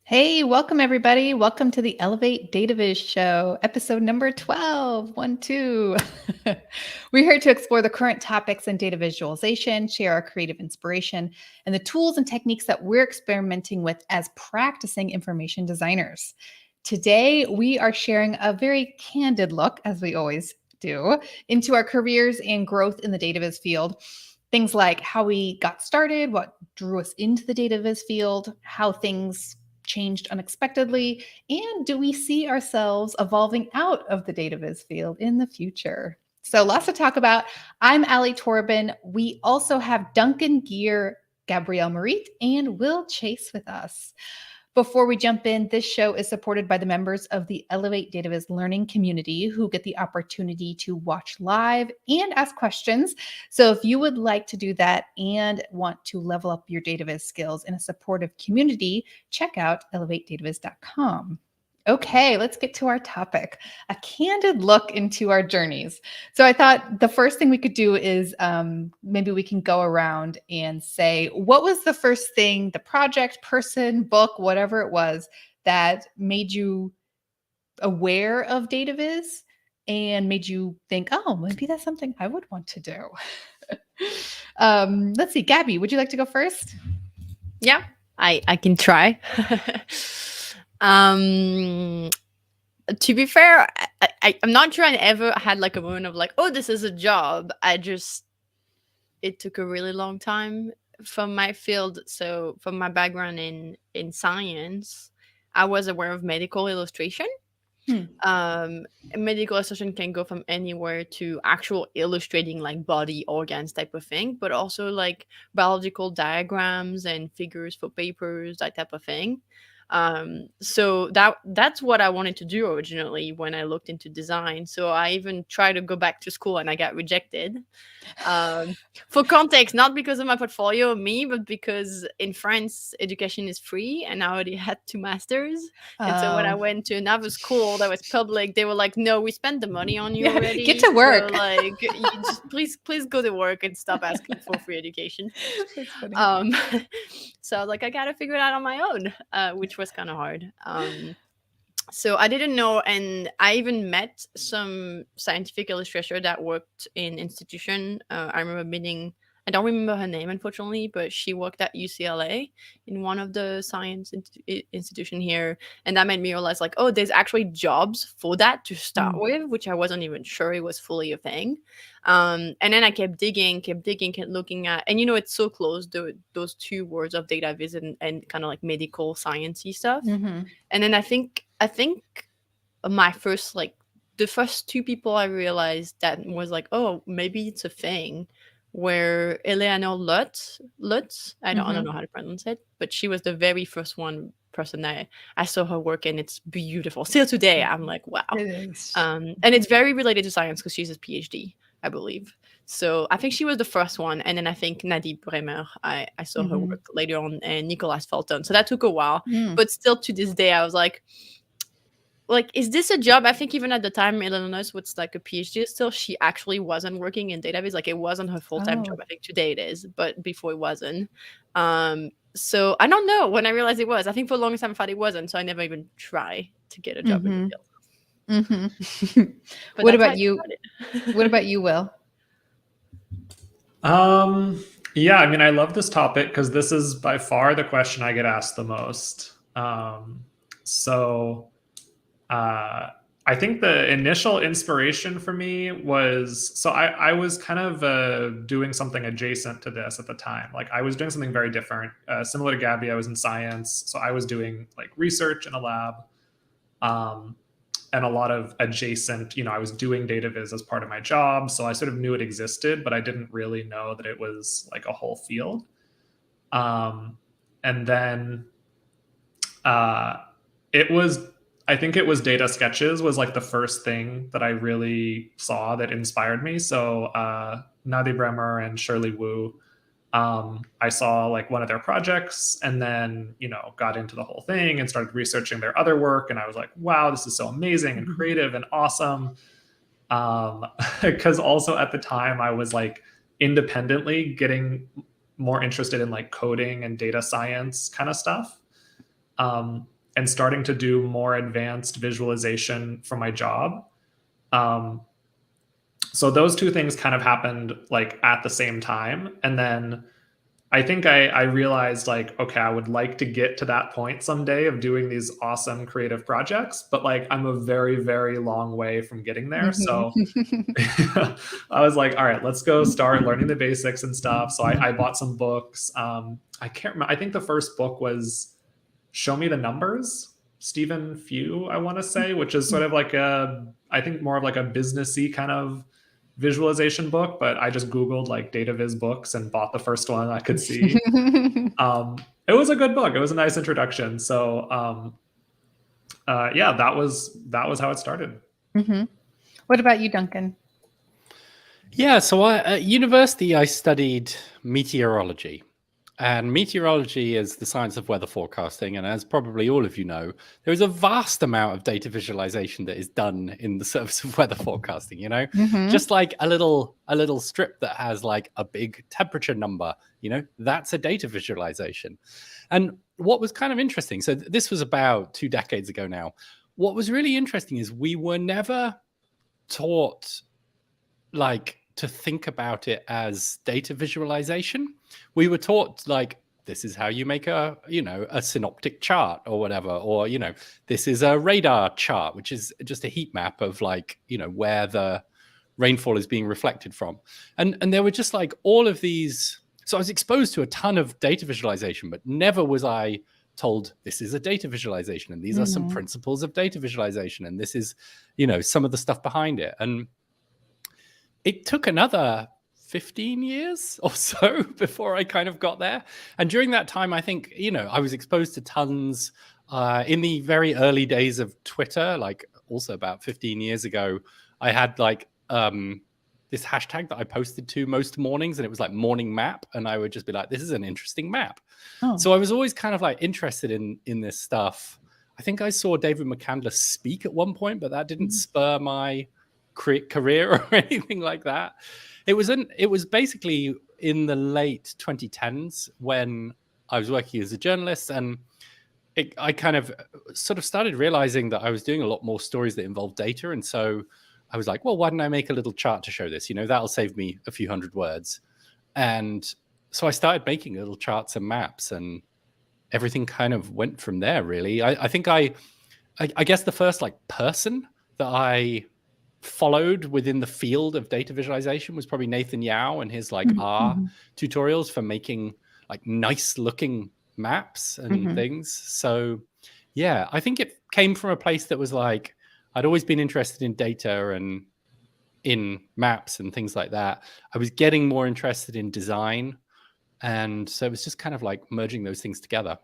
Hey, welcome everybody. Welcome to the Elevate Dataviz show, episode number 12. 2. We're here to explore the current topics in data visualization, share our creative inspiration, and the tools and techniques that we're experimenting with as practicing information designers. Today, we are sharing a very candid look, as we always do, into our careers and growth in the Dataviz field. Things like how we got started, what drew us into the Dataviz field, how things changed unexpectedly, and do we see ourselves evolving out of the Dataviz field in the future? So lots to talk about. I'm Ali Torben. We also have Duncan Gear, Gabrielle Marit, and Will Chase with us. Before we jump in, this show is supported by the members of the Elevate Dataviz learning community who get the opportunity to watch live and ask questions. So if you would like to do that and want to level up your Dataviz skills in a supportive community, check out elevatedataviz.com. Okay, let's get to our topic, a candid look into our journeys. So I thought the first thing we could do is maybe we can go around and say, what was the first thing, the project, person, book, whatever it was, that made you aware of Dataviz and made you think, oh, maybe that's something I would want to do. Let's see, Gabby, would you like to go first? Yeah, I can try. To be fair, I'm not sure I ever had like a moment of like, oh, this is a job. It took a really long time from my field. So from my background in science, I was aware of medical illustration. Um, Medical illustration can go from anywhere to actual illustrating like body organs type of thing, but also like biological diagrams and figures for papers, that type of thing. So that's what I wanted to do originally when I looked into design. So I even tried to go back to school and I got rejected. For context, not because of my portfolio or me, but because in France education is free and I already had 2 masters. And so when I went to another school that was public, they were like, no, we spent the money on you Yeah, get already, to so work. like you just please go to work and stop asking for free education. That's funny. So I was like, I gotta figure it out on my own, which was kind of hard. So I didn't know, and I even met some scientific illustrator that worked in institution. I remember meeting. I don't remember her name, unfortunately, but she worked at UCLA in one of the science institution here, and that made me realize, like, oh, there's actually jobs for that to start with, which I wasn't even sure it was fully a thing. And then I kept digging, kept looking at, and it's so close, those two words of data viz and kind of like medical sciencey stuff. Mm-hmm. And then I think my first, like, the first two people I realized that was like, oh, maybe it's a thing, where Eleanor Lutz, I don't know how to pronounce it, but she was the very first person I saw her work, and it's beautiful. Still today, I'm like, wow. It is. And it's very related to science because she's a PhD, I believe. So I think she was the first one, and then I think Nadine Bremer, I saw her work later on, and Nicolas Felton. So that took a while, but still to this day, I was like, is this a job? I think even at the time, Illinois was like a PhD still. She actually wasn't working in Dataviz. Like, it wasn't her full-time job. I think today it is, but before it wasn't. So I don't know when I realized it was. I think for a long time I thought it wasn't, so I never even try to get a job in the field. What about you? What about you, Will? Yeah, I mean, I love this topic because this is by far the question I get asked the most. I think the initial inspiration for me was, so I was kind of doing something adjacent to this at the time. Like, I was doing something very different. Similar to Gabby, I was in science. So I was doing like research in a lab. And a lot of adjacent, I was doing Dataviz as part of my job. So I sort of knew it existed, but I didn't really know that it was like a whole field. And then I think it was Data Sketches was like the first thing that I really saw that inspired me. So Nadi Bremer and Shirley Wu, I saw like one of their projects, and then, got into the whole thing and started researching their other work. And I was like, wow, this is so amazing and creative and awesome. Because also at the time I was like independently getting more interested in like coding and data science kind of stuff. and starting to do more advanced visualization for my job. So those two things kind of happened like at the same time. And then I think I realized like, okay, I would like to get to that point someday of doing these awesome creative projects, but like I'm a very, very long way from getting there. So I was like, all right, let's go start learning the basics and stuff. So I bought some books. I can't remember. I think the first book was Show Me the Numbers, Stephen Few, I want to say, which is sort of like I think more of like a businessy kind of visualization book, but I just Googled like Dataviz books and bought the first one I could see. It was a good book. It was a nice introduction. So yeah, that was how it started. What about you, Duncan? Yeah, so at university, I studied meteorology. And meteorology is the science of weather forecasting. And as probably all of you know, there is a vast amount of data visualization that is done in the service of weather forecasting, you know, just like a little strip that has like a big temperature number, you know, that's a data visualization. And what was kind of interesting, so this was about 2 decades ago now. What was really interesting is we were never taught like to think about it as data visualization. We were taught like, this is how you make a, you know, a synoptic chart or whatever, or, you know, this is a radar chart, which is just a heat map of like, you know, where the rainfall is being reflected from. And there were just like all of these. So I was exposed to a ton of data visualization, but never was I told this is a data visualization and these are some principles of data visualization. And this is, you know, some of the stuff behind it. And it took another 15 years or so before I kind of got there. And during that time, I think, you know, I was exposed to tons in the very early days of Twitter, like also about 15 years ago, I had like this hashtag that I posted to most mornings, and it was like morning map. And I would just be like, this is an interesting map. So I was always kind of like interested in this stuff. I think I saw David McCandless speak at one point, but that didn't spur my career or anything like that. It was basically in the late 2010s when I was working as a journalist, and I kind of sort of started realizing that I was doing a lot more stories that involved data. And so I was like, well, why don't I make a little chart to show this? You know, that'll save me a few hundred words. And so I started making little charts and maps, and everything kind of went from there, really. I think I guess the first like person that I followed within the field of data visualization was probably Nathan Yao and his like R tutorials for making like nice looking maps and things. So yeah, I think it came from a place that was like, I'd always been interested in data and in maps and things like that. I was getting more interested in design. And so it was just kind of like merging those things together.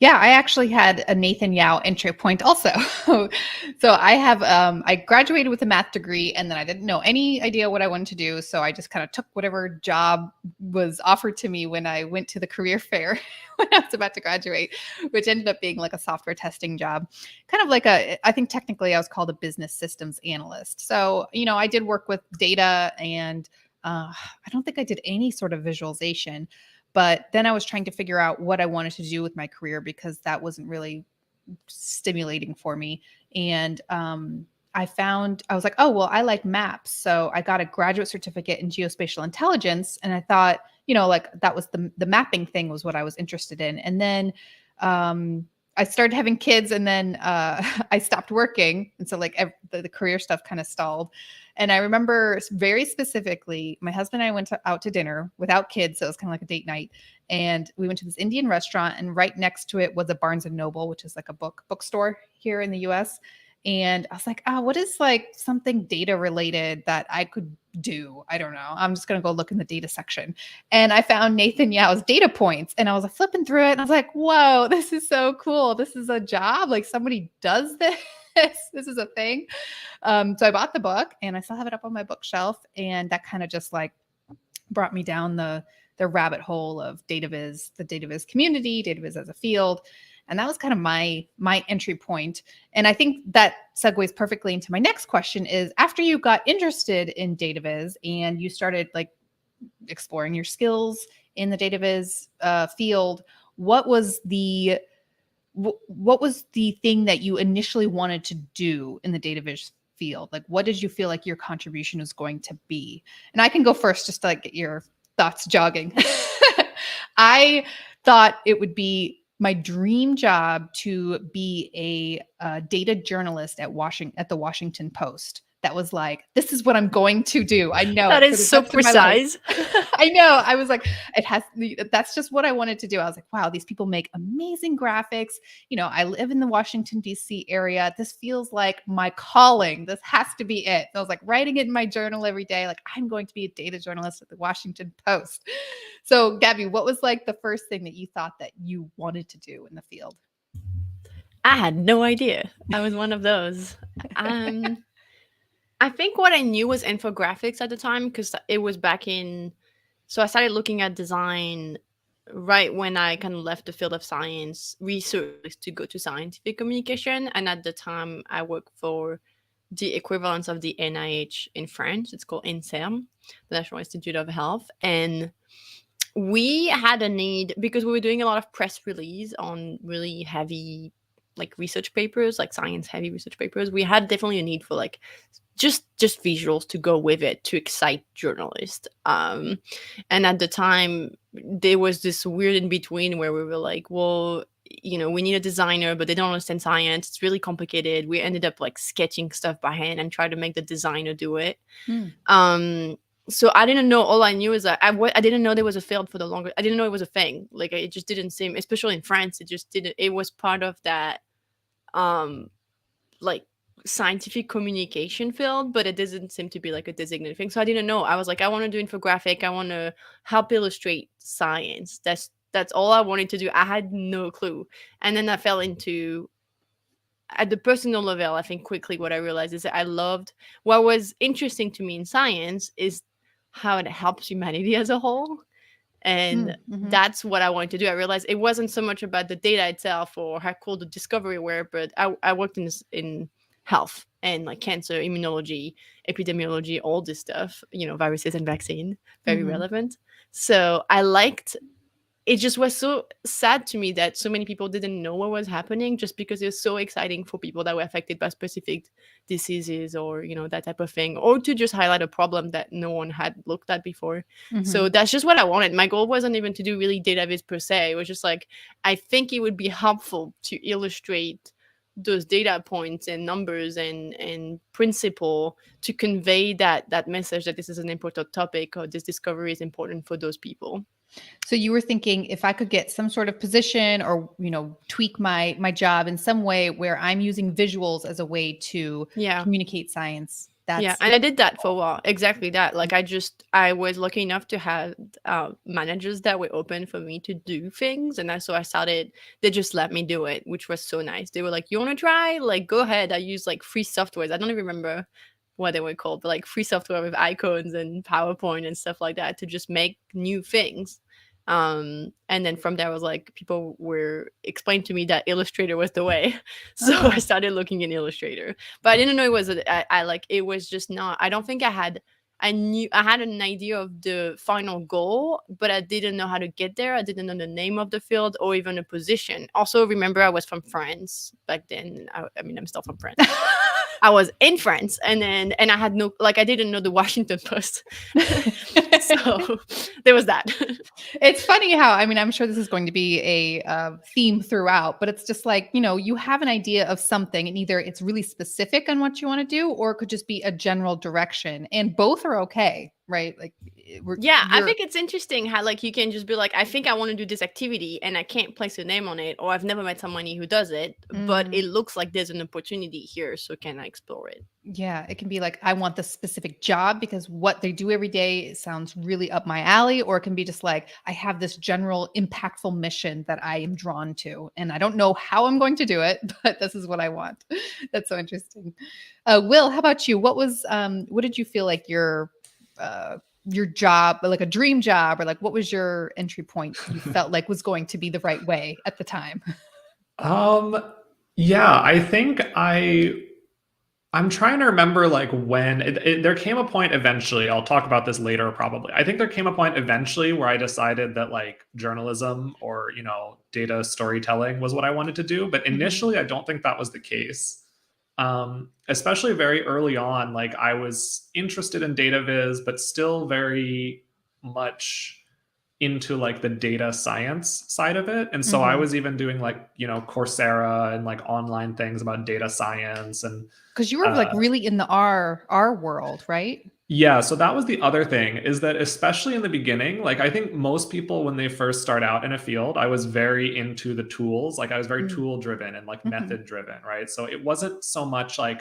Yeah, I actually had a Nathan Yao entry point also. So I graduated with a math degree, and then I didn't know any idea what I wanted to do. So I just kind of took whatever job was offered to me when I went to the career fair when I was about to graduate, which ended up being like a software testing job. Kind of like I think technically I was called a business systems analyst. So, you know, I did work with data, and I don't think I did any sort of visualization. But then I was trying to figure out what I wanted to do with my career, because that wasn't really stimulating for me. And I was like, oh, well, I like maps. So I got a graduate certificate in geospatial intelligence. And I thought, you know, like that was the mapping thing was what I was interested in. And then I started having kids, and then I stopped working. And so like the career stuff kind of stalled. And I remember very specifically, my husband and I went out to dinner without kids. So it was kind of like a date night. And we went to this Indian restaurant, and right next to it was a Barnes and Noble, which is like a bookstore here in the US. And I was like, oh, what is like something data related that I could do? I don't know. I'm just going to go look in the data section. And I found Nathan Yao's data points, and I was like flipping through it, and I was like, whoa, this is so cool. This is a job. Like somebody does this. This is a thing. So I bought the book, and I still have it up on my bookshelf. And that kind of just like brought me down the rabbit hole of Dataviz, the Dataviz community, Dataviz as a field. And that was kind of my entry point. And I think that segues perfectly into my next question is, after you got interested in Dataviz and you started like exploring your skills in the Dataviz field, what was the what was the thing that you initially wanted to do in the data viz field? Like, what did you feel like your contribution was going to be? And I can go first just to like get your thoughts jogging. I thought it would be my dream job to be a data journalist at the Washington Post. That was like, this is what I'm going to do. I know That it for is the so rest of my life. precise. I know. I was like, that's just what I wanted to do. I was like, wow, these people make amazing graphics. You know, I live in the Washington, D.C. area. This feels like my calling. This has to be it. So I was like writing it in my journal every day. Like, I'm going to be a data journalist at the Washington Post. So, Gabby, what was like the first thing that you thought that you wanted to do in the field? I had no idea. I was one of those. I think what I knew was infographics at the time, because it was back in. So I started looking at design right when I kind of left the field of science research to go to scientific communication. And at the time, I worked for the equivalent of the NIH in France. It's called INSERM, the National Institute of Health. And we had a need, because we were doing a lot of press release on really heavy like research papers, like science heavy research papers. We had definitely a need for like just visuals to go with it to excite journalists. And at the time, there was this weird in between where we were like, well, you know, we need a designer, but they don't understand science. It's really complicated. We ended up like sketching stuff by hand and try to make the designer do it. So I didn't know. All I knew is that I didn't know there was a field for the longest. I didn't know it was a thing. Like, it just didn't seem, especially in France, it just didn't. It was part of that, like scientific communication field, but it doesn't seem to be like a designated thing. So I didn't know. I was like, I want to do infographic. I want to help illustrate science. That's all I wanted to do. I had no clue. And then I fell into, at the personal level, I think quickly what I realized is that I loved, what was interesting to me in science is how it helps humanity as a whole. And that's what I wanted to do. I realized it wasn't so much about the data itself or how cool the discovery were, but I worked in health and like cancer, immunology, epidemiology, all this stuff, you know, viruses and vaccine, very relevant. So I liked, it just was so sad to me that so many people didn't know what was happening, just because it was so exciting for people that were affected by specific diseases or, you know, that type of thing, or to just highlight a problem that no one had looked at before. So that's just what I wanted. My goal wasn't even to do really Dataviz per se. It was just like, I think it would be helpful to illustrate those data points and numbers and principle to convey that message that this is an important topic or this discovery is important for those people. So you were thinking, if I could get some sort of position or, you know, tweak my job in some way where I'm using visuals as a way to communicate science. And I did that for a while. Exactly that. Like, I was lucky enough to have managers that were open for me to do things. And so I started, they just let me do it, which was so nice. They were like, you want to try? Like, go ahead. I use like free softwares. I don't even remember what they were called, but like free software with icons and PowerPoint and stuff like that to just make new things. And then from there, I was like, people were explained to me that Illustrator was the way. So I started looking in Illustrator, but I didn't know it was, it was just not, I don't think I had an idea of the final goal, but I didn't know how to get there. I didn't know the name of the field or even a position. Also, remember, I was from France back then. I mean, I'm still from France. I was in France, and I had no, like, I didn't know the Washington Post. So there was that. It's funny how, I mean, I'm sure this is going to be a theme throughout, but it's just like, you know, you have an idea of something and either it's really specific on what you want to do, or it could just be a general direction, and both are okay, right? Like, I think it's interesting how, like, you can just be like, I think I want to do this activity and I can't place a name on it, or I've never met somebody who does it, but it looks like there's an opportunity here, so can I explore it? Yeah, it can be like, I want this specific job because what they do every day sounds really up my alley, or it can be just like, I have this general impactful mission that I am drawn to, and I don't know how I'm going to do it, but this is what I want. That's so interesting. Will, how about you? What did you feel like your job, like a dream job, or like what was your entry point you felt like was going to be the right way at the time? Yeah, I think I'm trying to remember like when there came a point eventually. I'll talk about this later, probably. I think there came a point eventually where I decided that like journalism or, data storytelling was what I wanted to do. But initially, I don't think that was the case. Especially very early on, like I was interested in Dataviz, but still very much into like the data science side of it. And so I was even doing like, Coursera and like online things about data science. And Because you were like really in the R world, right? yeah, so that was the other thing, is that especially in the beginning, like I think most people when they first start out in a field, I was very into the tools. Like I was very tool driven and like method driven, right? So it wasn't so much like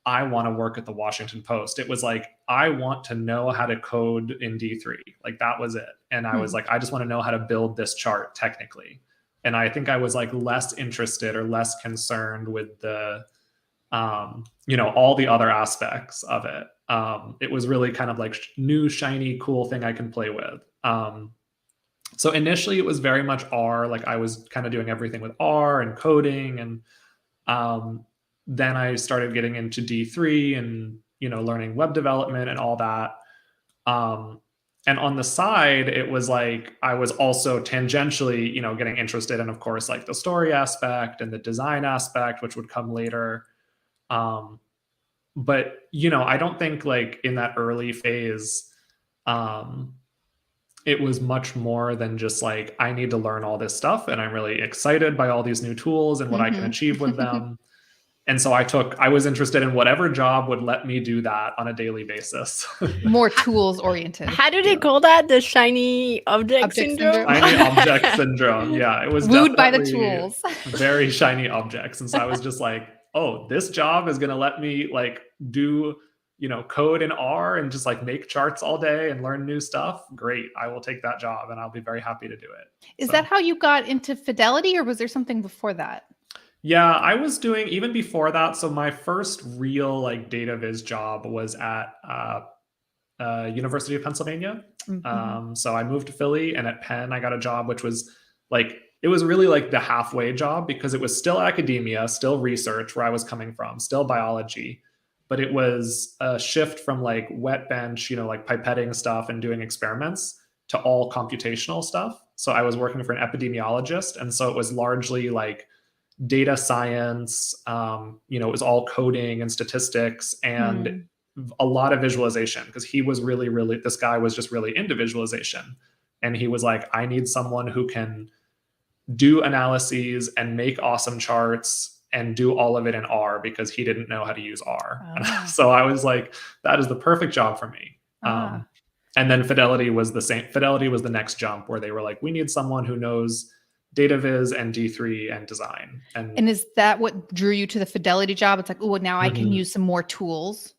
I want to work at the Washington Post. It was like I want to know how to code in D3. Like that was it. And I was like, I just want to know how to build this chart technically. And I think I was like less interested or less concerned with the all the other aspects of it. It was really kind of like new, shiny, cool thing I can play with. So initially it was very much R, like I was kind of doing everything with R and coding. And then I started getting into D3 and, learning web development and all that. And on the side, it was like I was also tangentially, getting interested in, of course, like the story aspect and the design aspect, which would come later. But, I don't think like in that early phase, it was much more than just like, I need to learn all this stuff. And I'm really excited by all these new tools and what I can achieve with them. And so I was interested in whatever job would let me do that on a daily basis. More tools oriented. How do they call that? The shiny object syndrome? Shiny object syndrome. Yeah, it was wooed by the definitely tools. very shiny objects. And so I was just like, oh, this job is going to let me like do, code in R and just like make charts all day and learn new stuff. Great. I will take that job and I'll be very happy to do it. Is that how you got into Fidelity, or was there something before that? Yeah, I was doing even before that. So my first real like Dataviz job was at University of Pennsylvania. So I moved to Philly, and at Penn I got a job which was like, it was really like the halfway job, because it was still academia, still research where I was coming from, still biology, but it was a shift from like wet bench, like pipetting stuff and doing experiments, to all computational stuff. So I was working for an epidemiologist, and so it was largely like data science. It was all coding and statistics and a lot of visualization, because he was this guy was just really into visualization. And he was like, I need someone who can do analyses and make awesome charts and do all of it in R, because he didn't know how to use R. So I was like, that is the perfect job for me. And then Fidelity was the same. Fidelity was the next jump, where they were like, we need someone who knows Dataviz and D3 and design. And is that what drew you to the Fidelity job? It's like, oh, now I can use some more tools.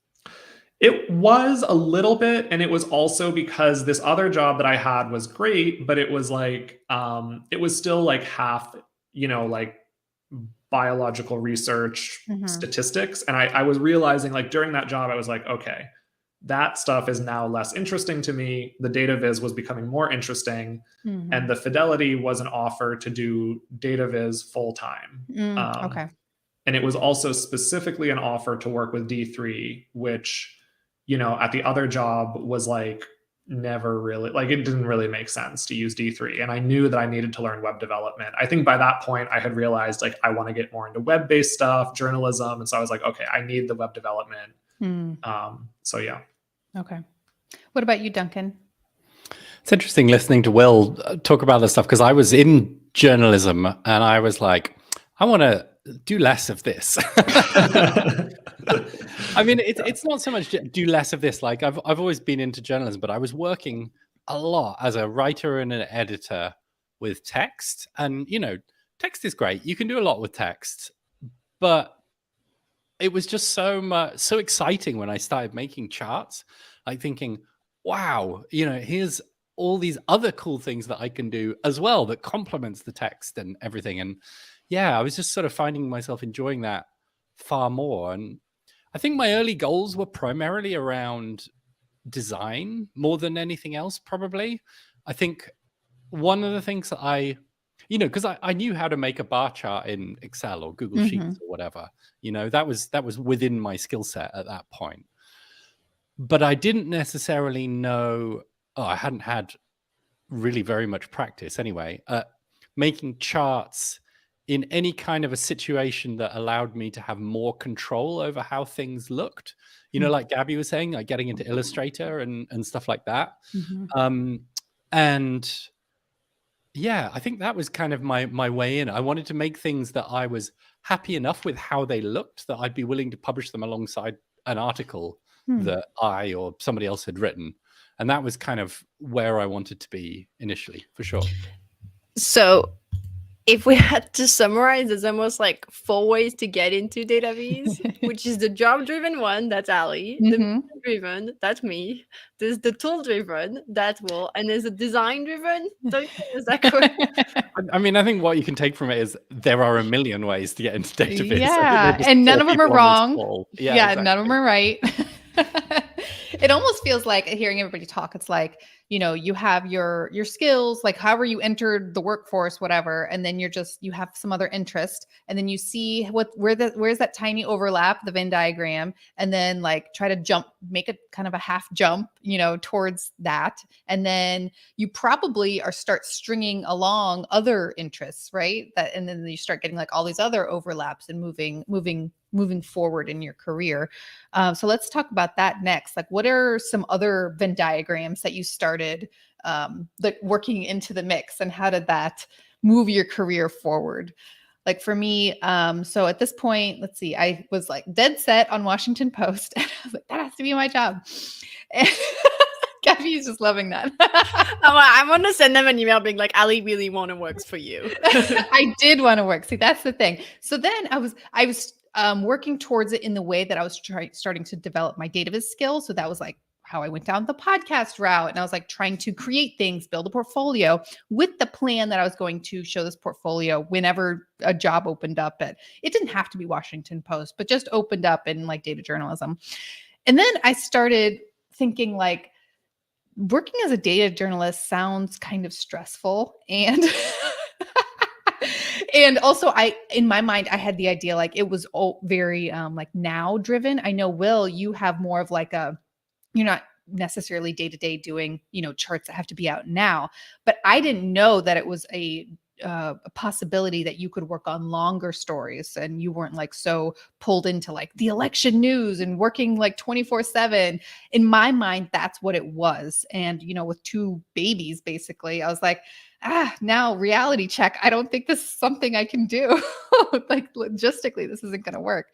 It was a little bit, and it was also because this other job that I had was great, but it was like, it was still like half, like biological research, statistics. And I was realizing like during that job, I was like, okay, that stuff is now less interesting to me. The Dataviz was becoming more interesting, and the Fidelity was an offer to do Dataviz full time. Okay. And it was also specifically an offer to work with D3, which, at the other job was like never really, like it didn't really make sense to use D3. And I knew that I needed to learn web development. I think by that point I had realized like I want to get more into web-based stuff, journalism. And so I was like, okay, I need the web development. So yeah. Okay. What about you, Duncan? It's interesting listening to Will talk about this stuff, because I was in journalism and I was like, I want to do less of this. I mean, it's not so much do less of this. Like I've always been into journalism, but I was working a lot as a writer and an editor with text. And, text is great. You can do a lot with text, but it was just so exciting when I started making charts, like thinking, wow, here's all these other cool things that I can do as well that complements the text and everything. And yeah, I was just sort of finding myself enjoying that far more. And I think my early goals were primarily around design more than anything else, probably. I think one of the things that because I knew how to make a bar chart in Excel or Google Sheets or whatever. That was within my skill set at that point. But I didn't necessarily know. I hadn't had really very much practice anyway, making charts in any kind of a situation that allowed me to have more control over how things looked. Like Gabby was saying, like getting into Illustrator and stuff like that. And yeah, I think that was kind of my way in. I wanted to make things that I was happy enough with how they looked that I'd be willing to publish them alongside an article that I or somebody else had written. And that was kind of where I wanted to be initially, for sure. So if we had to summarize, there's almost like 4 ways to get into Dataviz, which is the job-driven one, that's Ali. The mission-driven, that's me. There's the tool-driven, that's Will. And there's a design-driven. Is that correct? I mean, I think what you can take from it is there are a million ways to get into Dataviz. Yeah, and none of them are wrong. Yeah, exactly. None of them are right. It almost feels like hearing everybody talk. It's like, you have your skills, like however you entered the workforce, whatever, and then you have some other interest, and then you see where's that tiny overlap, the Venn diagram, and then like try to make it kind of a half jump, towards that, and then you probably start stringing along other interests, right? And then you start getting like all these other overlaps and moving forward in your career. So let's talk about that next. Like, what are some other Venn diagrams that you started like working into the mix, and how did that move your career forward? Like for me, so at this point, let's see, I was like dead set on Washington Post, and I was like, that has to be my job. Gabby's just loving that. I want to send them an email being like, Ali really want to work for you. I did want to work. See, that's the thing. So then I was working towards it in the way that I was starting to develop my Dataviz skills. So that was like how I went down the podcast route. And I was like trying to create things, build a portfolio with the plan that I was going to show this portfolio whenever a job opened up. It didn't have to be Washington Post, but just opened up in like data journalism. And then I started thinking like, working as a data journalist sounds kind of stressful. And and also in my mind, I had the idea like it was all very like now driven. I know, Will, you have more of like you're not necessarily day to day doing, charts that have to be out now, but I didn't know that it was a possibility that you could work on longer stories and you weren't like so pulled into like the election news and working like 24/7. In my mind, that's what it was. And, with 2 babies, basically, I was like, now reality check. I don't think this is something I can do. Like logistically, this isn't going to work.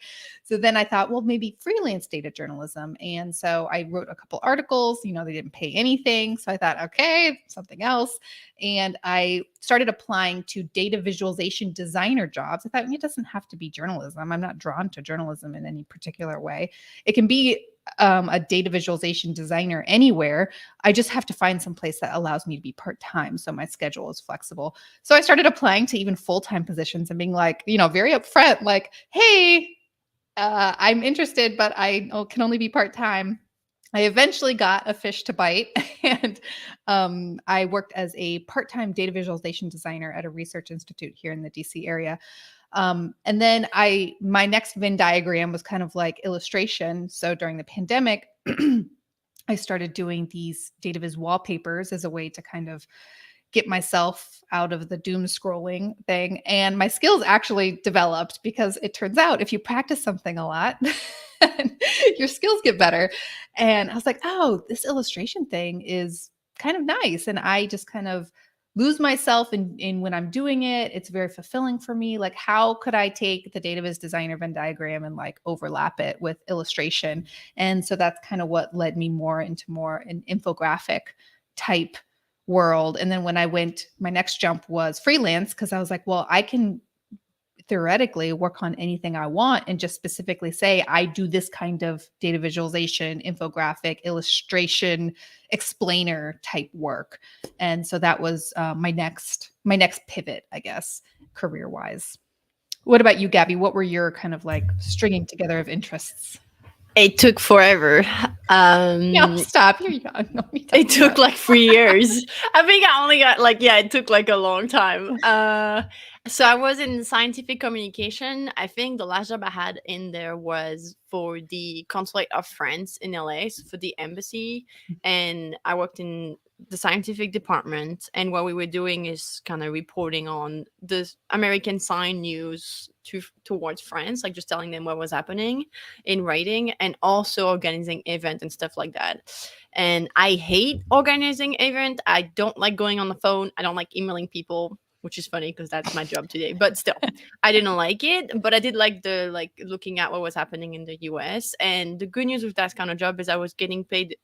So then I thought, well, maybe freelance data journalism. And so I wrote a couple articles, they didn't pay anything. So I thought, okay, something else. And I started applying to data visualization designer jobs. I thought, it doesn't have to be journalism. I'm not drawn to journalism in any particular way. It can be a data visualization designer anywhere. I just have to find some place that allows me to be part-time. So my schedule is flexible. So I started applying to even full-time positions and being like, very upfront, like, hey, I'm interested, but I can only be part-time. I eventually got a fish to bite, and I worked as a part-time data visualization designer at a research institute here in the DC area. And then my next Venn diagram was kind of like illustration. So during the pandemic, I started doing these Dataviz wallpapers as a way to kind of get myself out of the doom scrolling thing. And my skills actually developed because it turns out if you practice something a lot, your skills get better. And I was like, oh, this illustration thing is kind of nice. And I just kind of lose myself in when I'm doing it. It's very fulfilling for me. Like, how could I take the Dataviz designer Venn diagram and like overlap it with illustration? And so that's kind of what led me more into an infographic type world. And then when my next jump was freelance, because I was like, well, I can theoretically work on anything I want and just specifically say, I do this kind of data visualization, infographic, illustration, explainer type work. And so that was my next pivot, I guess, career-wise. What about you, Gabby? What were your kind of like stringing together of interests? It took forever. No, stop. You're young. No, It took like 3 years. I think I only got like, yeah, it took like a long time. So I was in scientific communication. I think the last job I had in there was for the consulate of France in LA, so for the embassy. And I worked in the scientific department. And what we were doing is kind of reporting on the American sign news towards France, like just telling them what was happening in writing, and also organizing events and stuff like that. And I hate organizing event. I don't like going on the phone. I don't like emailing people, which is funny because that's my job today. But still, I didn't like it. But I did like the looking at what was happening in the US. And the good news with that kind of job is I was getting paid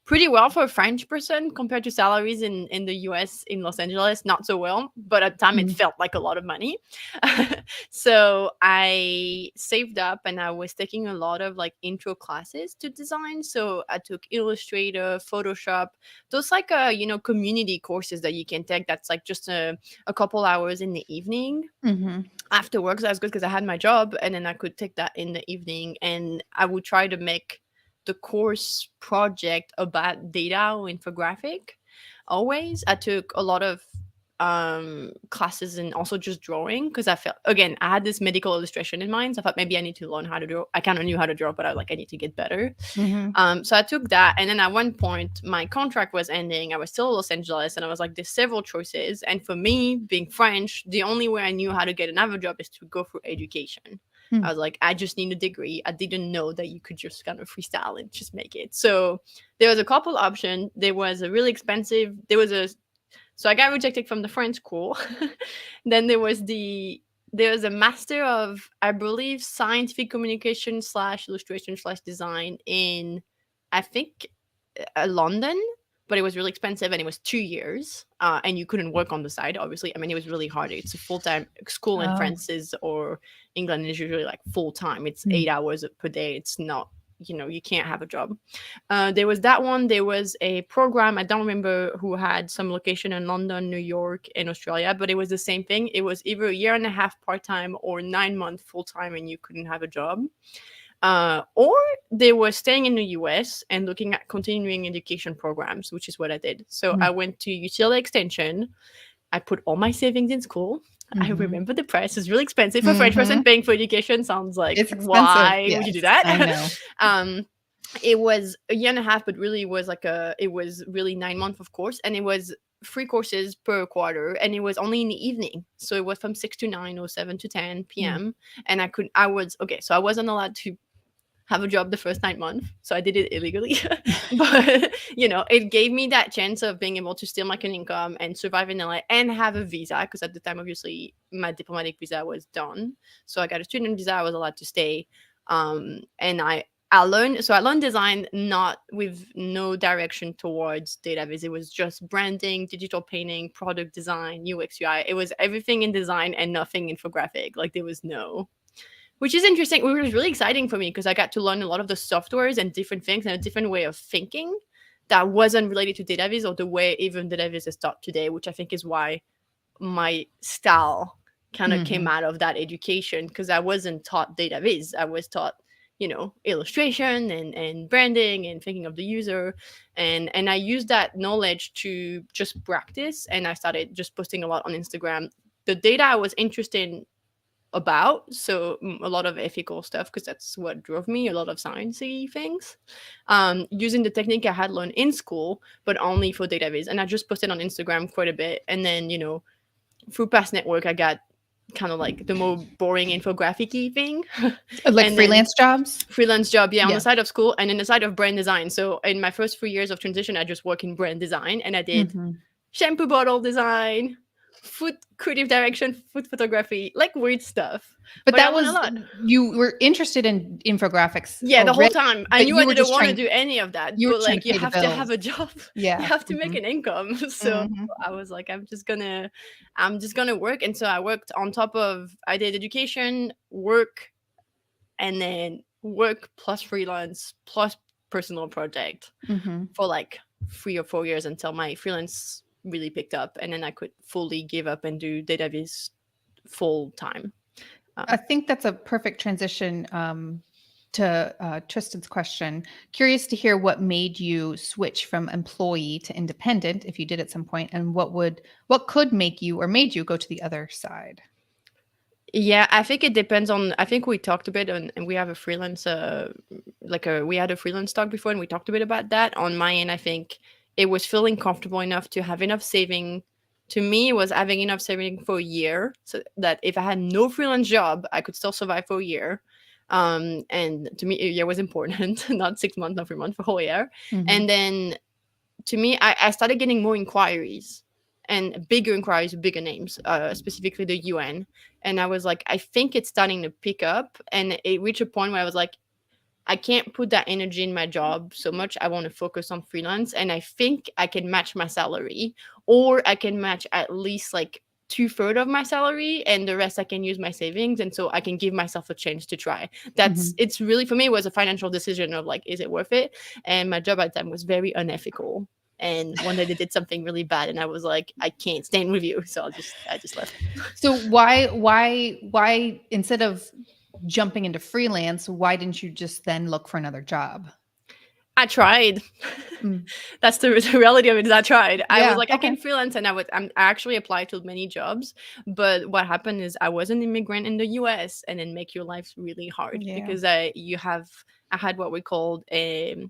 pretty well for a French person compared to salaries in the US in Los Angeles, not so well, but at the time it felt like a lot of money. So I saved up and I was taking a lot of like intro classes to design. So I took Illustrator, Photoshop, those like community courses that you can take. That's like just a couple hours in the evening. After work. So that's good because I had my job and then I could take that in the evening, and I would try to make the course project about data or infographic. Always I took a lot of classes and also just drawing, because I felt, again, I had this medical illustration in mind, so I thought maybe I need to learn how to draw. I kind of knew how to draw, but I need to get better. So I took that, and then at one point my contract was ending. I was still in Los Angeles, and I was like, there's several choices, and for me, being French, the only way I knew how to get another job is to go through education. I was like, I just need a degree. I didn't know that you could just kind of freestyle and just make it. So there was a couple options. There was a really expensive, so I got rejected from the French school. Then there was a master of, I believe, scientific communication / illustration / design in, I think, London. But it was really expensive, and it was 2 years, and you couldn't work on the side, obviously. I mean, it was really hard. It's a full-time school in France or England is usually like full-time. It's 8 hours per day. It's not, you can't have a job. There was that one. There was a program, I don't remember who had some location in London, New York, and Australia, but it was the same thing. It was either a year and a half part-time or 9 months full-time, and you couldn't have a job. Or they were staying in the US and looking at continuing education programs, which is what I did. So I went to UCLA Extension. I put all my savings in school. I remember the price is really expensive for a French person. Paying for education sounds like, why would you do that? I know. It was a year and a half, but really was it was really 9 months of course. And it was 3 courses per quarter, and it was only in the evening. So it was from 6 to 9 or 7 to 10 p.m. And so I wasn't allowed to have a job the first 9 months, so I did it illegally. But it gave me that chance of being able to still make an income and survive in LA and have a visa, because at the time obviously my diplomatic visa was done, so I got a student visa. I was allowed to stay, and I learned design, not with no direction towards Dataviz. It was just branding, digital painting, product design, UX UI. It was everything in design and nothing infographic. Like there was no. Which is interesting. It was really exciting for me because I got to learn a lot of the softwares and different things and a different way of thinking that wasn't related to Dataviz or the way even Dataviz is taught today, which I think is why my style kind of came out of that education, because I wasn't taught Dataviz. I was taught, illustration and branding and thinking of the user. And I used that knowledge to just practice. And I started just posting a lot on Instagram. The data I was interested in about, so a lot of ethical stuff, because that's what drove me, a lot of sciencey things, using the technique I had learned in school, but only for Dataviz. And I just posted on Instagram quite a bit, and then through Past Network I got kind of like the more boring infographic-y thing. Like freelance jobs? Freelance job, yeah, on the side of school and in the side of brand design. So in my first 3 years of transition, I just worked in brand design, and I did shampoo bottle design, food creative direction, food photography, like weird stuff. But that was, you were interested in infographics. Yeah, the whole time. I knew I didn't want to do any of that. But like, you have to have a job. Yeah. You have to make an income. So I was like, I'm just gonna work. And so I worked on top of, I did education, work, and then work plus freelance plus personal project for like 3 or 4 years until my freelance really picked up, and then I could fully give up and do Dataviz full time. I think that's a perfect transition to Tristan's question, curious to hear what made you switch from employee to independent, if you did at some point, and what could make you or made you go to the other side? Yeah, I think it depends on. I think we talked a bit, and we have a freelance, we had a freelance talk before, and we talked a bit about that. On my end, I think it was feeling comfortable enough to have enough saving. To me, it was having enough saving for a year, so that if I had no freelance job, I could still survive for a year. And to me, a year was important, not 6 months, not 3 months, for a whole year. Mhm. And then, to me, I started getting more inquiries and bigger inquiries, bigger names, specifically the UN. And I was like, I think it's starting to pick up. And it reached a point where I was like, I can't put that energy in my job so much. I want to focus on freelance. And I think I can match my salary, or I can match at least like 2/3 of my salary, and the rest I can use my savings. And so I can give myself a chance to try. It's really, for me, it was a financial decision of like, is it worth it? And my job at the time was very unethical. And one day they did something really bad, and I was like, I can't stand with you. So I just left. So why instead of jumping into freelance, why didn't you just then look for another job? I tried. Mm. That's the reality of it. Is I tried. I Yeah, was like, I can okay. freelance, and I actually applied to many jobs. But what happened is I was an immigrant in the US, and then make your life really hard Yeah. because I had what we called it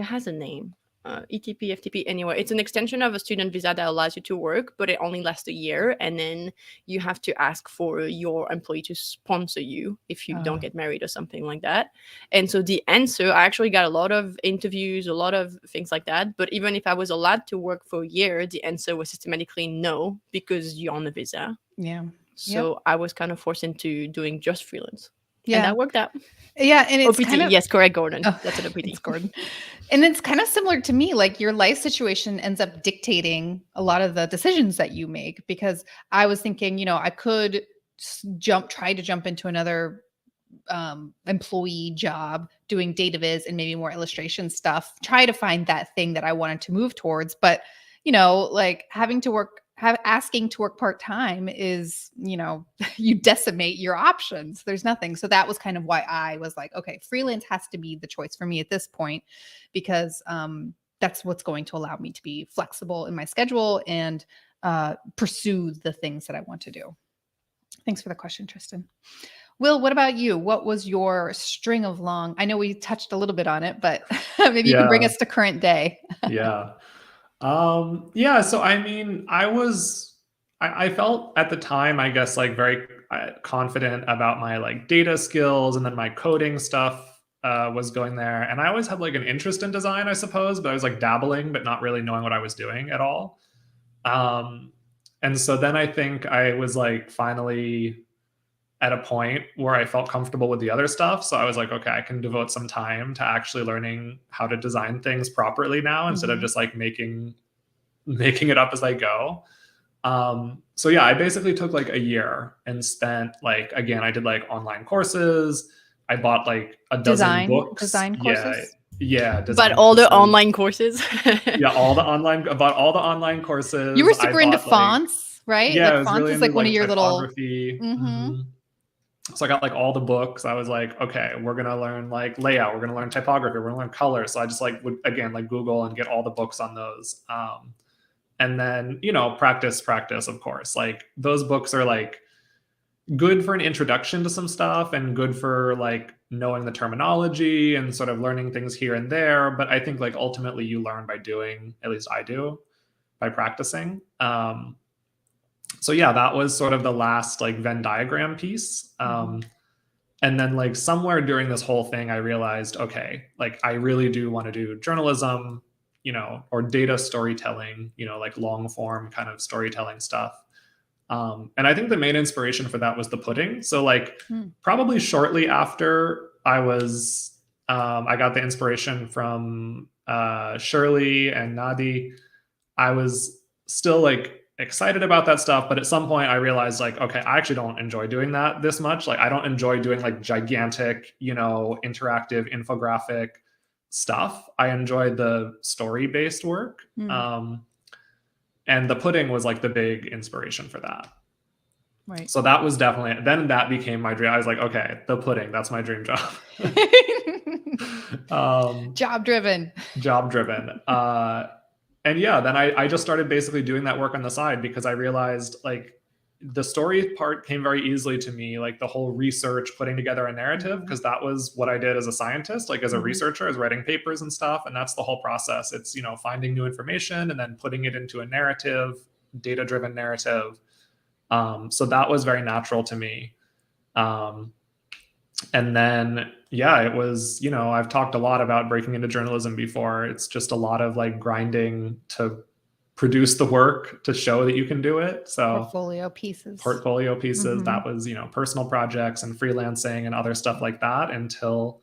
has a name. ETP, FTP. Anyway, it's an extension of a student visa that allows you to work, but it only lasts a year, and then you have to ask for your employee to sponsor you if you don't get married or something like that. And so the answer, I actually got a lot of interviews, a lot of things like that. But even if I was allowed to work for a year, the answer was systematically no, because you're on a visa. Yeah. So I was kind of forced into doing just freelance. Yeah. And that worked out. Yeah, and it's OPT, kind of, yes, correct, Gordon. Oh, That's an OPT. it's Gordon. And it's kind of similar to me. Like your life situation ends up dictating a lot of the decisions that you make, because I was thinking, I could try to jump into another employee job doing Dataviz and maybe more illustration stuff, try to find that thing that I wanted to move towards. But, like asking to work part-time is, you decimate your options. There's nothing. So that was kind of why I was like, okay, freelance has to be the choice for me at this point, because that's what's going to allow me to be flexible in my schedule and pursue the things that I want to do. Thanks for the question, Tristan. Will, what about you? What was your string of long? I know we touched a little bit on it, but maybe you can bring us to current day. Yeah. So I mean, I felt at the time, I guess, like very confident about my like data skills, and then my coding stuff was going there. And I always had like an interest in design, I suppose, but I was like dabbling, but not really knowing what I was doing at all. And so then I think I was like finally at a point where I felt comfortable with the other stuff. So I was like, okay, I can devote some time to actually learning how to design things properly now, instead of just like making it up as I go. So yeah, I basically took like a year and spent like, again, I did like online courses. I bought like a dozen books. Design courses? Yeah. But all the online courses. Yeah, I bought all the online courses. You were super into fonts, right? Yeah, like fonts really is like one of your little typography. So I got like all the books. I was like, okay, we're going to learn like layout. We're going to learn typography. We're going to learn color. So I just like would, again, like Google and get all the books on those. And then, practice, of course. Like those books are like good for an introduction to some stuff and good for like knowing the terminology and sort of learning things here and there. But I think like ultimately you learn by doing, at least I do, by practicing. So yeah, that was sort of the last like Venn diagram piece. And then like somewhere during this whole thing, I realized, okay, like I really do want to do journalism, or data storytelling, like long form kind of storytelling stuff. And I think the main inspiration for that was the pudding. So like probably shortly after I got the inspiration from Shirley and Nadi, I was still like excited about that stuff. But at some point I realized like, okay, I actually don't enjoy doing that this much. Like I don't enjoy doing like gigantic, interactive infographic stuff. I enjoy the story-based work. And the pudding was like the big inspiration for that. Right. So that was definitely, then that became my dream. I was like, okay, the pudding, that's my dream job. Job driven. Job driven. And yeah, then I just started basically doing that work on the side because I realized like the story part came very easily to me, like the whole research, putting together a narrative, because that was what I did as a scientist, like as a researcher, as writing papers and stuff. And that's the whole process. It's, you know, finding new information and then putting it into a narrative, data-driven narrative. So that was very natural to me. And then, yeah, it was, you know, I've talked a lot about breaking into journalism before. It's just a lot of like grinding to produce the work to show that you can do it. So Portfolio pieces. That was, you know, personal projects and freelancing and other stuff like that until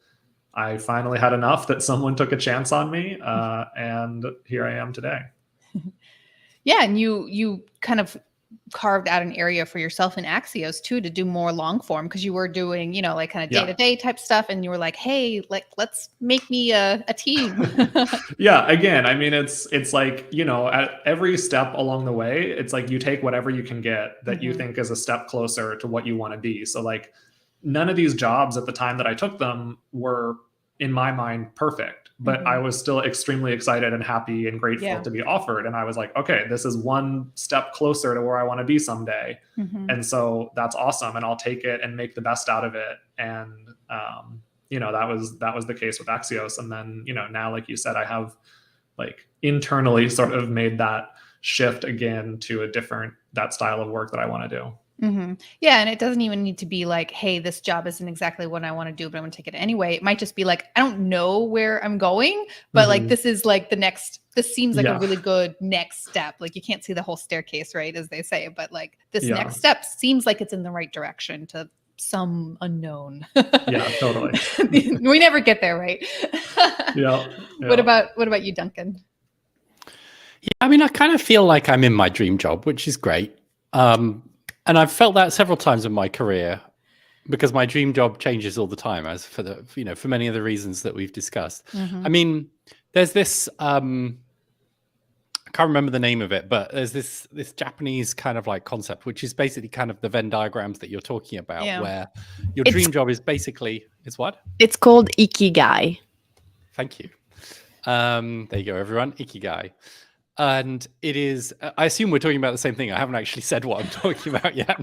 I finally had enough that someone took a chance on me. And here I am today. Yeah. And you kind of carved out an area for yourself in Axios too, to do more long form, because you were doing, you know, like kind of day-to-day type stuff. And you were like, hey, like, let's make me a team. Yeah. Again, I mean, it's like, you know, at every step along the way, it's like you take whatever you can get that you think is a step closer to what you want to be. So like none of these jobs at the time that I took them were, in my mind, perfect, but I was still extremely excited and happy and grateful to be offered. And I was like, okay, this is one step closer to where I want to be someday. And so that's awesome. And I'll take it and make the best out of it. And, you know, that was the case with Axios. And then, you know, now, like you said, I have like internally sort of made that shift again to that style of work that I want to do. Yeah. And it doesn't even need to be like, hey, this job isn't exactly what I want to do, but I'm going to take it anyway. It might just be like, I don't know where I'm going, but like, this is like this seems like a really good next step. Like you can't see the whole staircase, right, as they say, but like this next step seems like it's in the right direction to some unknown. Yeah, totally. We never get there, right? Yeah. What about you, Duncan? Yeah, I mean, I kind of feel like I'm in my dream job, which is great. And I've felt that several times in my career because my dream job changes all the time, as for many of the reasons that we've discussed. I mean, there's this, I can't remember the name of it, but there's this Japanese kind of like concept, which is basically kind of the Venn diagrams that you're talking about, where your dream job is basically, it's what? It's called Ikigai. Thank you. There you go, everyone. Ikigai. And it is, I assume we're talking about the same thing. I haven't actually said what I'm talking about yet.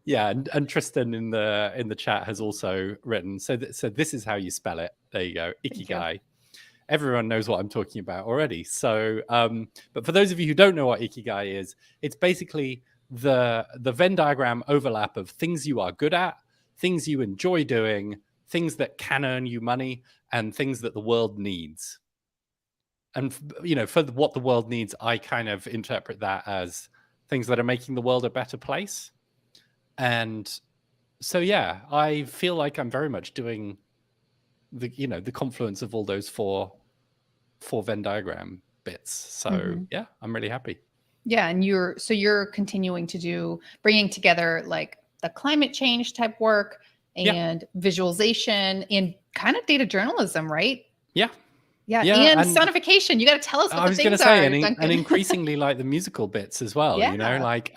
Yeah, and Tristan in the chat has also written, so this is how you spell it. There you go, Ikigai. Everyone knows what I'm talking about already. So, but for those of you who don't know what Ikigai is, it's basically the Venn diagram overlap of things you are good at, things you enjoy doing, things that can earn you money, and things that the world needs. And, you know, for what the world needs, I kind of interpret that as things that are making the world a better place. And so, yeah, I feel like I'm very much doing the confluence of all those four Venn diagram bits. So, yeah, I'm really happy. Yeah. And you're continuing to bringing together like the climate change type work and visualization and kind of data journalism, right? Yeah. Yeah, and sonification. You got to tell us what I was going to say, Duncan. and increasingly like the musical bits as well. Yeah. You know, like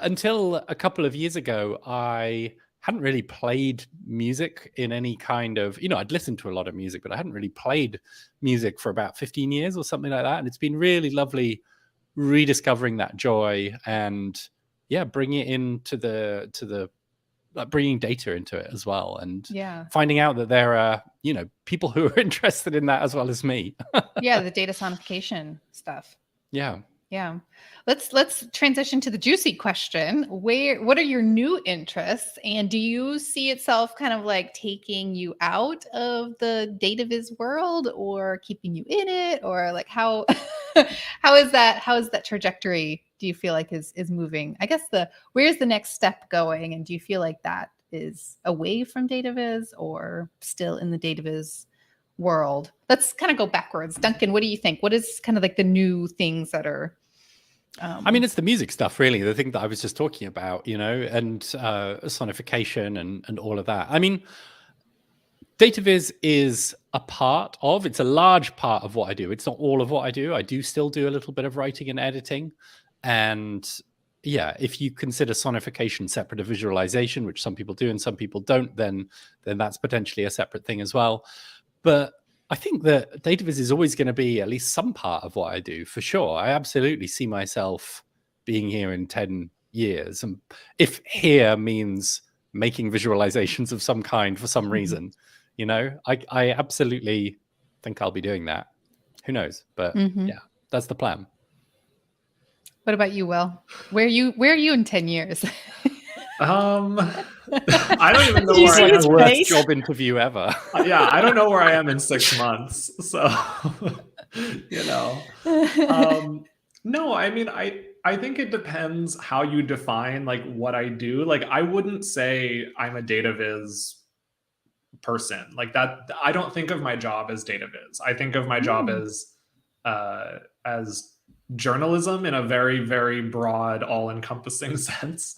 until a couple of years ago, I hadn't really played music in any kind of, I'd listened to a lot of music, but I hadn't really played music for about 15 years or something like that. And it's been really lovely rediscovering that joy and bringing it into bringing data into it as well, and finding out that there are people who are interested in that as well as me. The data sonification stuff. Let's transition to the juicy question. What are your new interests, and do you see itself kind of like taking you out of the Dataviz world or keeping you in it, or like how is that trajectory, do you feel like is moving? I guess where's the next step going, and do you feel like that is away from Dataviz or still in the Dataviz world? Let's kind of go backwards. Duncan, what do you think? What is kind of like the new things that are I mean, it's the music stuff, really, the thing that I was just talking about, and sonification and all of that. I mean, Dataviz is it's a large part of what I do. It's not all of what I do. I do still do a little bit of writing and editing. And yeah, if you consider sonification separate of visualization, which some people do and some people don't, then that's potentially a separate thing as well. But I think that Dataviz is always going to be at least some part of what I do, for sure. I absolutely see myself being here in 10 years. And if here means making visualizations of some kind for some reason, you know, I absolutely think I'll be doing that. Who knows? But yeah, that's the plan. What about you, Will? Where are you in 10 years? I don't even know You where see I his am. Worst face? job interview ever. Yeah, I don't know where I am in 6 months. So, you know. No, I mean, I think it depends how you define like what I do. Like, I wouldn't say I'm a data viz person like that. I don't think of my job as data viz. I think of my job as journalism in a very, very broad, all-encompassing sense.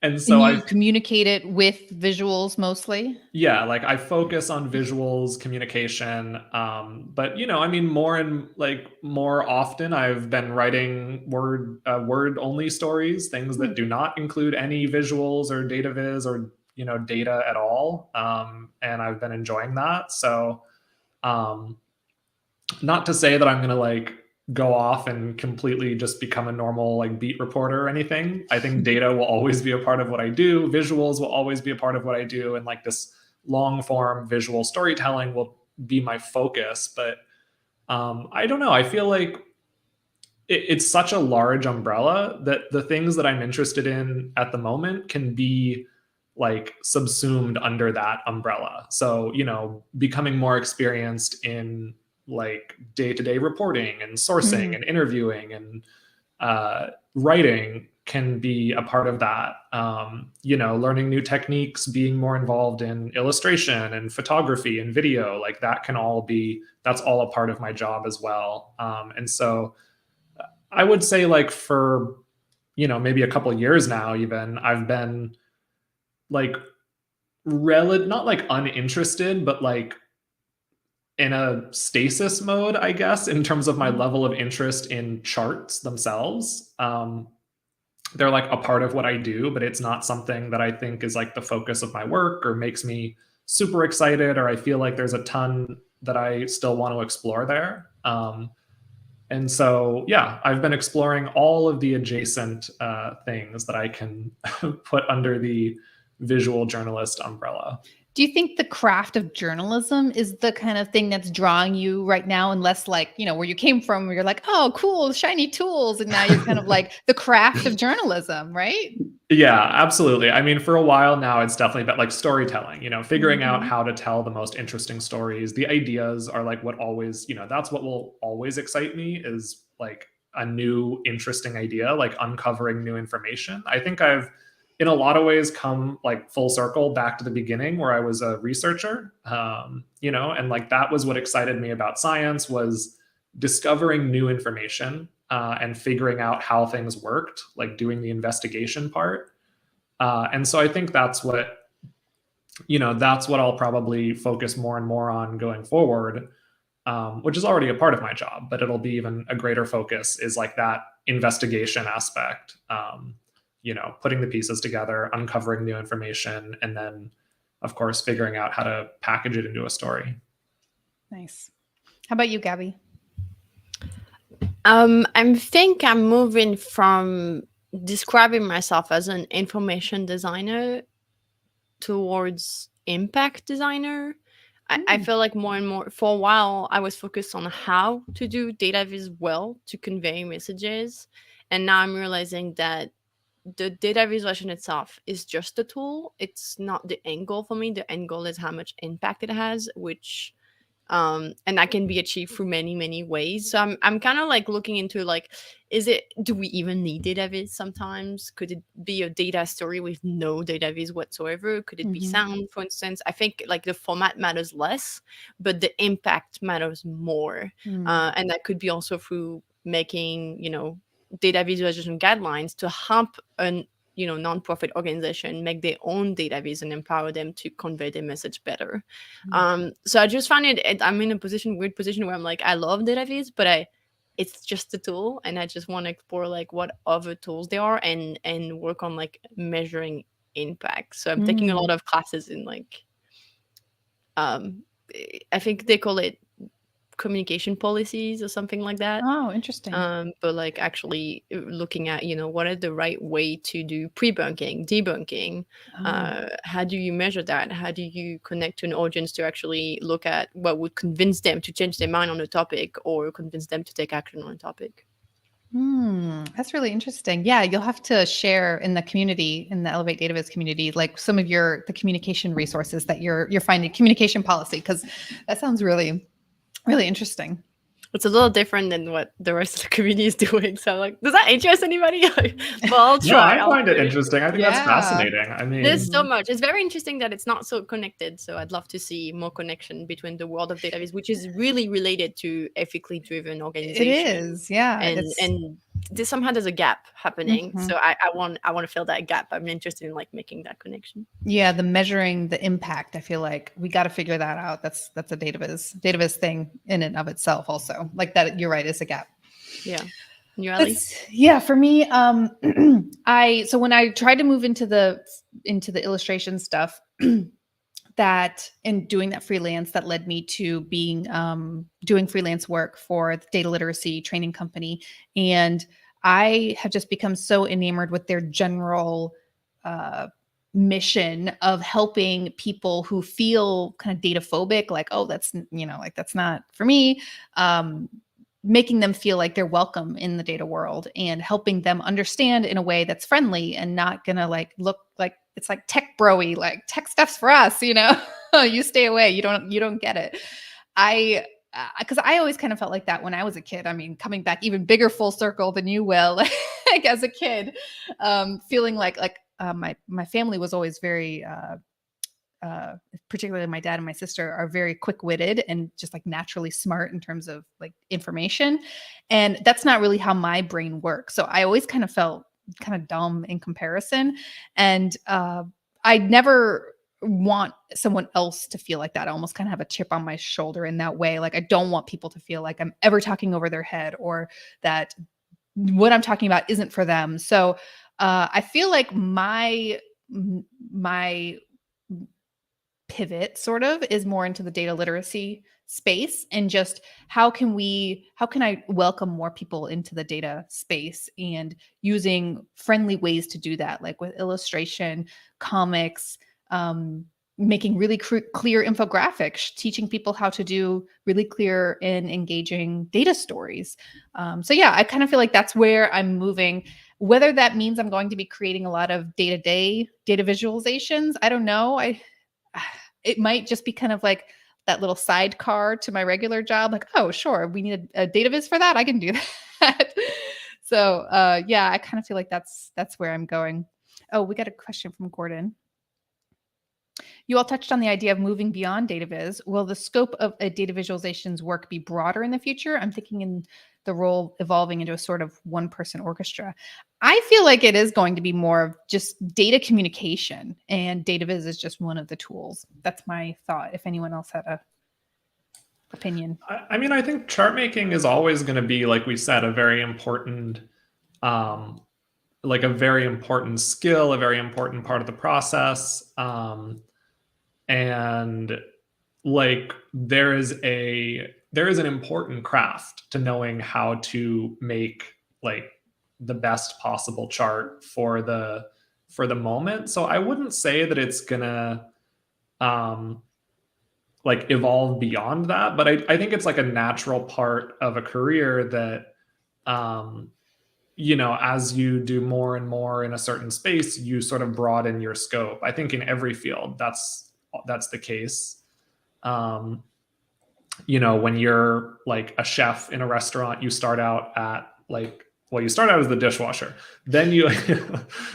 And so and you communicate it with visuals mostly? Yeah, like I focus on visuals, communication. But you know, I mean, more often I've been writing word only stories, things that do not include any visuals or data viz or, you know, data at all. And I've been enjoying that. So not to say that I'm gonna like go off and completely just become a normal like beat reporter or anything. I think data will always be a part of what I do. Visuals will always be a part of what I do. And like this long form visual storytelling will be my focus. But I don't know. I feel like it's such a large umbrella that the things that I'm interested in at the moment can be like subsumed under that umbrella. So, you know, becoming more experienced in like day-to-day reporting and sourcing and interviewing and writing can be a part of that. You know, learning new techniques, being more involved in illustration and photography and video, like that can all be, that's all a part of my job as well. And so I would say like for, you know, maybe a couple of years now, even I've been like not like uninterested, but like in a stasis mode, I guess, in terms of my level of interest in charts themselves. They're like a part of what I do, but it's not something that I think is like the focus of my work or makes me super excited, or I feel like there's a ton that I still want to explore there. And so, yeah, I've been exploring all of the adjacent things that I can put under the visual journalist umbrella. Do you think the craft of journalism is the kind of thing that's drawing you right now, and less like, you know, where you came from, where you're like, oh, cool, shiny tools, and now you're kind of like the craft of journalism, right? Yeah, absolutely. I mean, for a while now, it's definitely about like storytelling, you know, figuring out how to tell the most interesting stories. The ideas are like what always, you know, that's what will always excite me, is like a new, interesting idea, like uncovering new information. I think I've, in a lot of ways, come like full circle back to the beginning where I was a researcher, you know, and like that was what excited me about science, was discovering new information and figuring out how things worked, like doing the investigation part. And so I think that's what, you know, that's what I'll probably focus more and more on going forward, which is already a part of my job, but it'll be even a greater focus, is like that investigation aspect. You know, putting the pieces together, uncovering new information, and then, of course, figuring out how to package it into a story. Nice. How about you, Gabby? I think I'm moving from describing myself as an information designer towards impact designer. I feel like more and more, for a while, I was focused on how to do data viz well to convey messages. And now I'm realizing that the data visualization itself is just a tool. It's not the end goal for me. The end goal is how much impact it has, which and that can be achieved through many ways. So I'm kind of like looking into like, do we even need data viz sometimes? Could it be a data story with no data viz whatsoever? Could it be sound, for instance? I think like the format matters less, but the impact matters more. And that could be also through making, you know, data visualization guidelines to help an, you know, nonprofit organization make their own data viz and empower them to convey their message better. So I just find I'm in a weird position where I'm like, I love data viz, but it's just a tool, and I just want to explore like what other tools there are, and work on like measuring impact. So I'm taking a lot of classes in like I think they call it communication policies or something like that. Oh, interesting. But like actually looking at, you know, what is the right way to do pre-bunking, debunking? How do you measure that? How do you connect to an audience to actually look at what would convince them to change their mind on a topic, or convince them to take action on a topic? That's really interesting. Yeah, you'll have to share in the community, in the Elevate Dataviz community, like some of the communication resources that you're finding, communication policy, because that sounds really, really interesting. It's a little different than what the rest of the community is doing. So like, does that interest anybody? Well, I'll try. No, I find it interesting. I think that's fascinating. I mean, there's so much. It's very interesting that it's not so connected. So I'd love to see more connection between the world of Dataviz, which is really related to ethically driven organizations. It is, yeah. And somehow there's a gap happening. So I want to fill that gap. I'm interested in like making that connection. Yeah, the measuring the impact. I feel like we got to figure that out. That's a Dataviz thing in and of itself. Also, like that, you're right, is a gap. Yeah. You, yeah, for me, so when I tried to move into the illustration stuff, that and doing that freelance, that led me to being doing freelance work for the data literacy training company. And I have just become so enamored with their general mission of helping people who feel kind of data phobic, like, oh, that's, you know, like that's not for me. Making them feel like they're welcome in the data world, and helping them understand in a way that's friendly and not gonna like look like it's like tech bro-y, like tech stuff's for us, you know, you stay away. You don't get it. Because I always kind of felt like that when I was a kid. I mean, coming back even bigger full circle than you will, like as a kid, feeling like my family was always very, particularly my dad and my sister are very quick-witted and just like naturally smart in terms of like information. And that's not really how my brain works. So I always kind of felt kind of dumb in comparison. And I never want someone else to feel like that. I almost kind of have a chip on my shoulder in that way. Like I don't want people to feel like I'm ever talking over their head, or that what I'm talking about isn't for them. So I feel like my pivot sort of is more into the data literacy space, and just how can I welcome more people into the data space, and using friendly ways to do that, like with illustration, comics, making really clear infographics, teaching people how to do really clear and engaging data stories. So yeah, I kind of feel like that's where I'm moving. Whether that means I'm going to be creating a lot of day-to-day data visualizations, I don't know. It might just be kind of like that little sidecar to my regular job. Like, oh, sure, we need a Dataviz for that. I can do that. So yeah, I kind of feel like that's where I'm going. Oh, we got a question from Gordon. You all touched on the idea of moving beyond Dataviz. Will the scope of a data visualizations work be broader in the future? I'm thinking in the role evolving into a sort of one-person orchestra. I feel like it is going to be more of just data communication, and Dataviz is just one of the tools. That's my thought. If anyone else had a opinion. I mean, I think chart making is always going to be, like we said, a very important skill, a very important part of the process. And like there is an important craft to knowing how to make like the best possible chart for the moment. So I wouldn't say that it's gonna like evolve beyond that, but I think it's like a natural part of a career that you know, as you do more and more in a certain space, you sort of broaden your scope. I think in every field that's the case. You know, when you're like a chef in a restaurant, you start out at like, well, you start out as the dishwasher. Then you,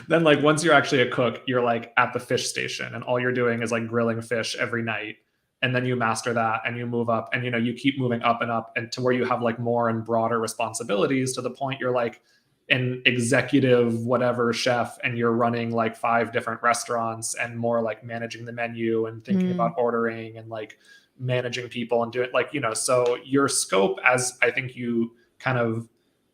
then like once you're actually a cook, you're like at the fish station, and all you're doing is like grilling fish every night. And then you master that, and you move up, and you know, you keep moving up and to where you have like more and broader responsibilities, to the point you're like an executive whatever chef, and you're running like 5 different restaurants, and more like managing the menu and thinking about ordering and like managing people and doing like, you know, so your scope, as I think you kind of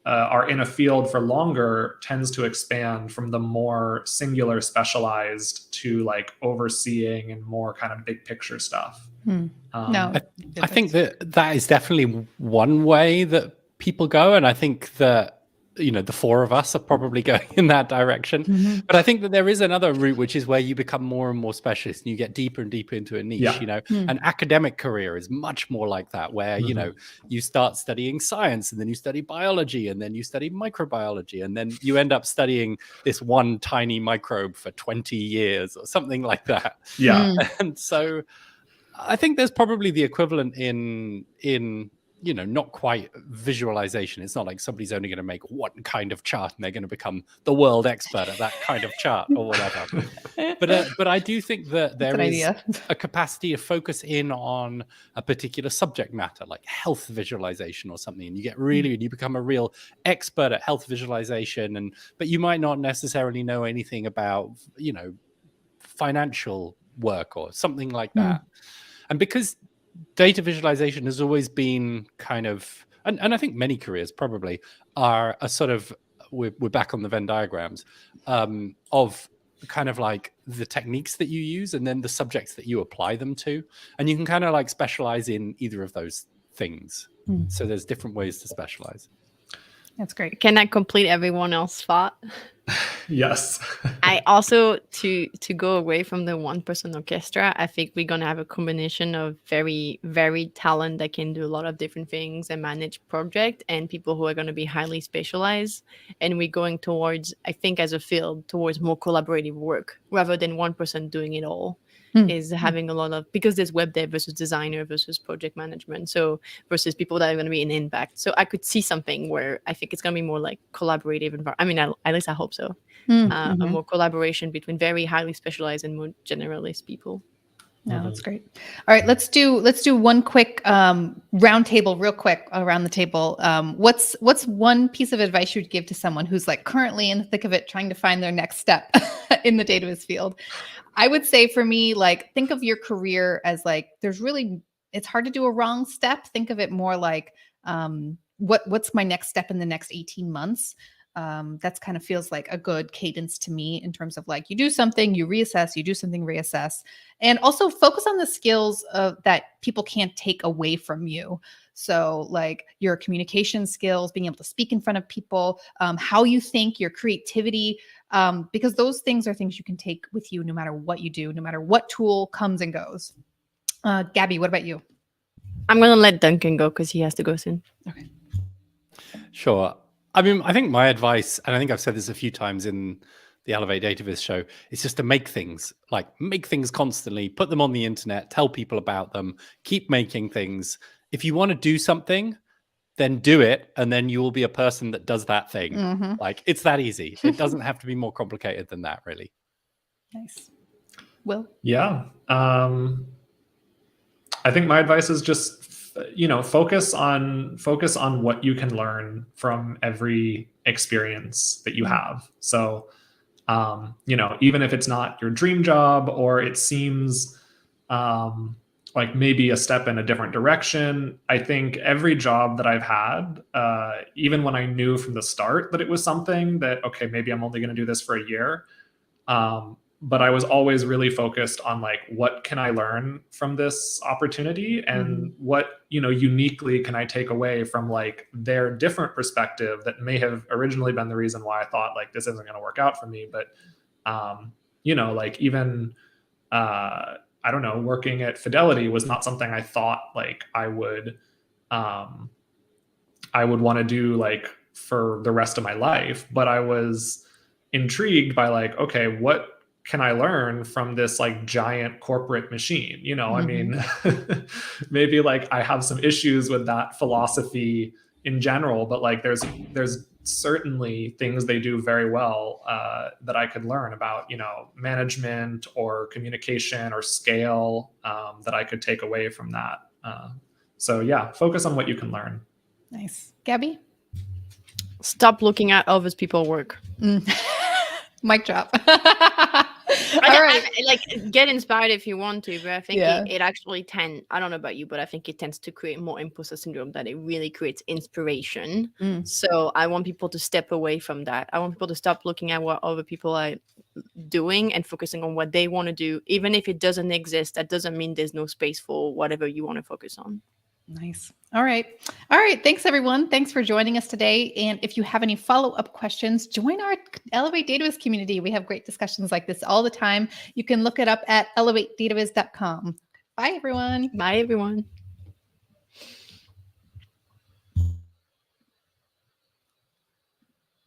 are in a field for longer tends to expand from the more singular specialized to like overseeing and more kind of big picture stuff. No, I think that is definitely one way that people go, and I think that the four of us are probably going in that direction. But I think that there is another route, which is where you become more and more specialist and you get deeper and deeper into a niche. An academic career is much more like that, where you start studying science and then you study biology and then you study microbiology and then you end up studying this one tiny microbe for 20 years or something like that. And so I think there's probably the equivalent in not quite visualization. It's not like somebody's only going to make one kind of chart and they're going to become the world expert at that kind of chart or whatever. But I do think that there is a capacity to focus in on a particular subject matter, like health visualization or something, and you get you become a real expert at health visualization, but you might not necessarily know anything about financial work or something like that. And because data visualization has always been kind of, and I think many careers probably are a sort of, we're back on the Venn diagrams, of kind of like the techniques that you use and then the subjects that you apply them to. And you can kind of like specialize in either of those things. So there's different ways to specialize. That's great. Can I complete everyone else's thought? Yes. I also, to go away from the one-person orchestra, I think we're going to have a combination of very, very talent that can do a lot of different things and manage projects, and people who are going to be highly specialized. And we're going towards, I think as a field, towards more collaborative work rather than one person doing it all. Is having a lot of, because there's web dev versus designer versus project management, so versus people that are going to be in impact. So I could see something where I think it's going to be more like collaborative environment. I mean, at least I hope so. A more collaboration between very highly specialized and more generalist people. No, that's great. All right, let's do one quick round table, real quick around the table. What's one piece of advice you'd give to someone who's like currently in the thick of it, trying to find their next step in the Dataviz field? I would say for me, like, think of your career as like, it's hard to do a wrong step. Think of it more like, what's my next step in the next 18 months? That's kind of feels like a good cadence to me in terms of like, you do something, you reassess, you do something, reassess, and also focus on the skills that people can't take away from you. So like your communication skills, being able to speak in front of people, how you think, your creativity, because those things are things you can take with you no matter what you do, no matter what tool comes and goes. Gabby, what about you? I'm going to let Duncan go because he has to go soon. Okay. Sure. I mean, I think my advice, and I think I've said this a few times in the Elevate Dataviz show, is just to make things constantly, put them on the internet, tell people about them, keep making things. If you want to do something, then do it, and then you will be a person that does that thing. Like, it's that easy. It doesn't have to be more complicated than that, really. Nice. Will? Yeah. I think my advice is just, focus on what you can learn from every experience that you have. So, even if it's not your dream job or it seems like maybe a step in a different direction, I think every job that I've had, even when I knew from the start that it was something that, okay, maybe I'm only going to do this for a year, but I was always really focused on like, what can I learn from this opportunity, and what, uniquely can I take away from like their different perspective that may have originally been the reason why I thought like this isn't going to work out for me. But, like even, I don't know, working at Fidelity was not something I thought like I would want to do like for the rest of my life, but I was intrigued by like, okay, what can I learn from this like giant corporate machine? I mean, maybe like I have some issues with that philosophy in general, but like there's certainly things they do very well that I could learn about, management or communication or scale, that I could take away from that. So yeah, focus on what you can learn. Nice. Gabby? Stop looking at others people's work. Mic drop. All right. Like get inspired if you want to, but I think Yeah. it actually I don't know about you, but I think it tends to create more imposter syndrome than it really creates inspiration. Mm. So I want people to step away from that. I want people to stop looking at what other people are doing and focusing on what they want to do. Even if it doesn't exist, that doesn't mean there's no space for whatever you want to focus on. Nice. All right. All right. Thanks, everyone. Thanks for joining us today. And if you have any follow-up questions, join our Elevate Dataviz community. We have great discussions like this all the time. You can look it up at elevatedataviz.com. Bye, everyone. Bye, everyone.